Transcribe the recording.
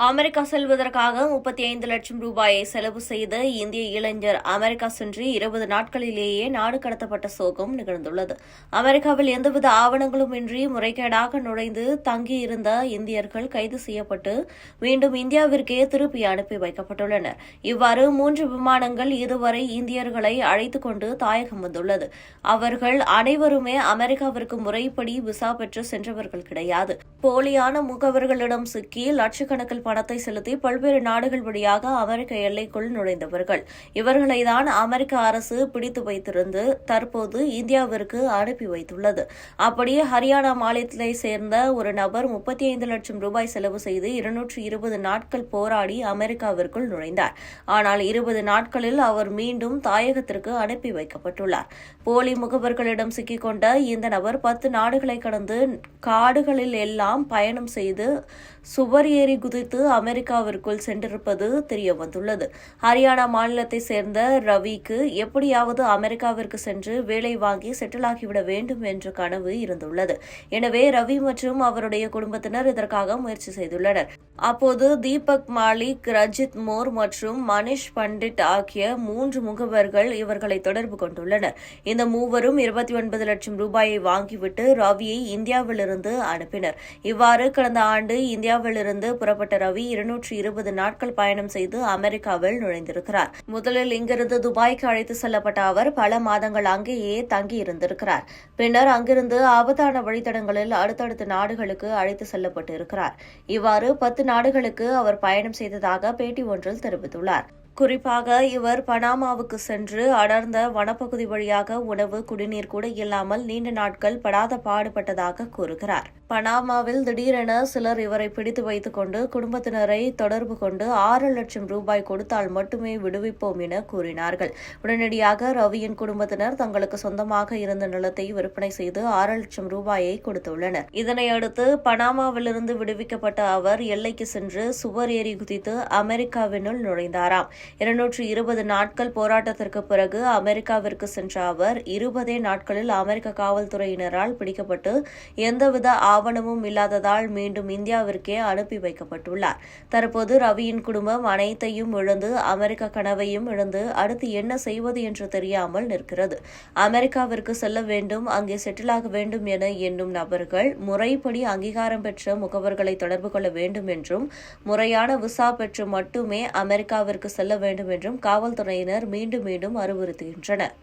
America செல்வதற்காக 35 லட்சம் ரூபாயை செலவு செய்த இந்திய இளைஞர் அமெரிக்கா சென்று 20 நாட்களிலேயே நாடு கடத்தப்பட்ட சோகம் நிகழ்ந்துள்ளது. அமெரிக்காவில் எந்தவித ஆவணங்களும் இன்றி முறைகேடாக நுழைந்து தங்கியிருந்த இந்தியர்கள் கைது செய்யப்பட்டு மீண்டும் இந்தியாவிற்கே திருப்பி அனுப்பி வைக்கப்பட்டுள்ளனர். இவ்வாறு 3 விமானங்கள் இதுவரை இந்தியர்களை அழைத்துக் கொண்டு தாயகம் வந்துள்ளது. அவர்கள் அனைவருமே அமெரிக்காவிற்கு முறைப்படி விசா பெற்று சென்றவர்கள் கிடையாது. போலியான முகவர்களிடம் சிக்கி லட்சக்கணக்கில் பணத்தை செலுத்தி பல்வேறு நாடுகள் வழியாக அமெரிக்க எல்லைக்குள் நுழைந்தவர்கள். இவர்களைதான் அமெரிக்க அரசு பிடித்து வைத்திருந்து தற்போது இந்தியாவிற்கு அனுப்பி வைத்துள்ளது. அப்படியே ஹரியானா மாநிலத்தை சேர்ந்த ஒரு நபர் 35 லட்சம் ரூபாய் செலவு செய்து 220 நாட்கள் போராடி அமெரிக்காவிற்குள் நுழைந்தார். ஆனால் 20 நாட்களில் அவர் மீண்டும் தாயகத்திற்கு அனுப்பி வைக்கப்பட்டுள்ளார். போலி முகவர்களிடம் சிக்கிக்கொண்ட இந்த நபர் 10 நாடுகளை கடந்து காடுகளில் எல்லாம் பயணம் செய்து சுவர் ஏறி குதித்து அமெரிக்காவிற்குள் சென்றிருப்பது தெரியவந்துள்ளது. ஹரியானா மாநிலத்தை சேர்ந்த ரவிக்கு எப்படியாவது அமெரிக்காவிற்கு சென்று வேலை வாங்கி செட்டில் ஆகிவிட வேண்டும் என்ற கனவு இருந்துள்ளது. எனவே ரவி மற்றும் அவருடைய குடும்பத்தினர் இதற்காக முயற்சி செய்துள்ளனர். அப்போது தீபக் மாலிக், ரஜித் மோர் மற்றும் மனிஷ் பண்டிட் ஆகிய 3 முகவர்கள் இவர்களை தொடர்பு கொண்டுள்ளனர். இந்த மூவரும் 29 லட்சம் ரூபாயை வாங்கிவிட்டு ரவியை இந்தியாவிலிருந்து அனுப்பினர். இவ்வாறு கடந்த ஆண்டு இந்தியாவிலிருந்து புறப்பட்ட ரவி 220 நாட்கள் பயணம் செய்து அமெரிக்காவில் நுழைந்திருக்கிறார். முதலில் இங்கிருந்து துபாய்க்கு அழைத்து செல்லப்பட்ட அவர் பல மாதங்கள் அங்கேயே தங்கியிருந்திருக்கிறார். பின்னர் அங்கிருந்து ஆபத்தான வழித்தடங்களில் அடுத்தடுத்த நாடுகளுக்கு அழைத்து செல்லப்பட்டு இருக்கிறார். இவ்வாறு 10 நாடுகளுக்கு அவர் பயணம் செய்ததாக பேட்டி ஒன்றில் தெரிவித்துள்ளார். குறிப்பாக இவர் பனாமாவுக்கு சென்று அடர்ந்த வனப்பகுதி வழியாக உணவு, குடிநீர் கூட இல்லாமல் நீண்ட நாட்கள் படாத பாடுபட்டதாக கூறுகிறார். பனாமாவில் திடீரென சிலர் இவரை பிடித்து வைத்துக் கொண்டு குடும்பத்தினரை தொடர்பு கொண்டு 6 லட்சம் ரூபாய் கொடுத்தால் மட்டுமே விடுவிப்போம் என கூறினார்கள். உடனடியாக ரவியின் குடும்பத்தினர் தங்களுக்கு சொந்தமாக இருந்த நிலத்தை விற்பனை செய்து 6 லட்சம் ரூபாயை கொடுத்துள்ளனர். இதனையடுத்து பனாமாவிலிருந்து விடுவிக்கப்பட்ட அவர் எல்லைக்கு சென்று சுவர் ஏறி குதித்து அமெரிக்காவினுள் நுழைந்தாராம். 220 நாட்கள் போராட்டத்திற்கு பிறகு அமெரிக்காவிற்கு சென்ற அவர் 20 நாட்களில் அமெரிக்க காவல்துறையினரால் பிடிக்கப்பட்டு எந்தவித ஆவணமும் இல்லாததால் மீண்டும் இந்தியாவிற்கே அனுப்பி வைக்கப்பட்டுள்ளார். தற்போது ரவியின் குடும்பம் அனைத்தையும் இழந்து அமெரிக்க கனவையும் இழந்து அடுத்து என்ன செய்வது என்று தெரியாமல் நிற்கிறது. அமெரிக்காவிற்கு செல்ல வேண்டும், அங்கே செட்டிலாக வேண்டும் என எண்ணும் நபர்கள் முறைப்படி அங்கீகாரம் பெற்ற முகவர்களை தொடர்பு கொள்ள வேண்டும் என்றும் முறையான விசா பெற்று மட்டுமே அமெரிக்காவிற்கு செல்ல வேண்டும் என்றும் காவல்துறையினர் மீண்டும் மீண்டும் அறிவுறுத்துகின்றனர்.